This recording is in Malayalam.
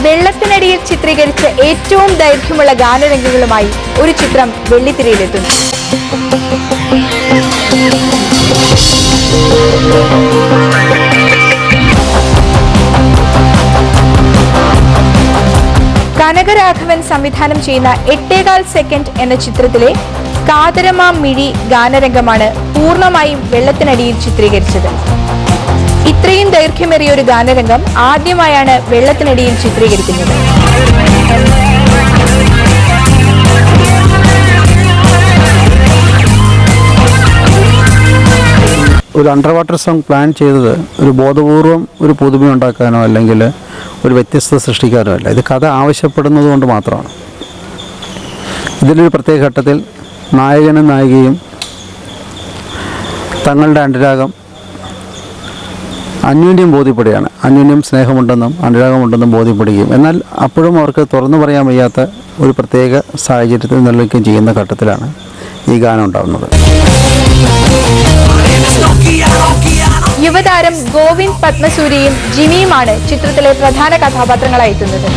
വെള്ളത്തിനടിയിൽ ചിത്രീകരിച്ച ഏറ്റവും ദൈർഘ്യമുള്ള ഗാനരംഗങ്ങളുമായി ഒരു ചിത്രം വെള്ളിത്തിരയിലെത്തുന്നു. കനകരാഘവൻ സംവിധാനം ചെയ്യുന്ന 8.25 സെക്കൻഡ് എന്ന ചിത്രത്തിലെ കാതരമാം മിഴി ഗാനരംഗമാണ് പൂർണ്ണമായും വെള്ളത്തിനടിയിൽ ചിത്രീകരിച്ചത്. ഇത്രയും ദൈർഘ്യമേറിയ ഒരു ഗാനരംഗം ആദ്യമായാണ് വെള്ളത്തിനടിയിൽ ചിത്രീകരിക്കുന്നത്. ഒരു അണ്ടർ വാട്ടർ സോങ് പ്ലാൻ ചെയ്തത് ഒരു ബോധപൂർവം ഒരു പുതുമയുണ്ടാക്കാനോ അല്ലെങ്കിൽ ഒരു വ്യത്യസ്തത സൃഷ്ടിക്കാനോ അല്ല. ഇത് കഥ ആവശ്യപ്പെടുന്നത് കൊണ്ട് മാത്രമാണ്. ഇതിലൊരു പ്രത്യേക ഘട്ടത്തിൽ നായകനും നായികയും തങ്ങളുടെ അനുരാഗം അന്യോന്യം ബോധ്യപ്പെടുകയാണ്. അന്യോന്യം സ്നേഹമുണ്ടെന്നും അനുരാഗമുണ്ടെന്നും ബോധ്യപ്പെടുകയും എന്നാൽ അപ്പോഴും അവർക്ക് തുറന്നു പറയാൻ വയ്യാത്ത ഒരു പ്രത്യേക സാഹചര്യത്തിൽ നിലനിൽക്കുകയും ചെയ്യുന്ന ഘട്ടത്തിലാണ് ഈ ഗാനം ഉണ്ടാകുന്നത്. യുവതാരം ഗോവിന്ദ് പത്മസൂരിയും ജിമിയുമാണ് ചിത്രത്തിലെ പ്രധാന കഥാപാത്രങ്ങളായി എത്തുന്നത്.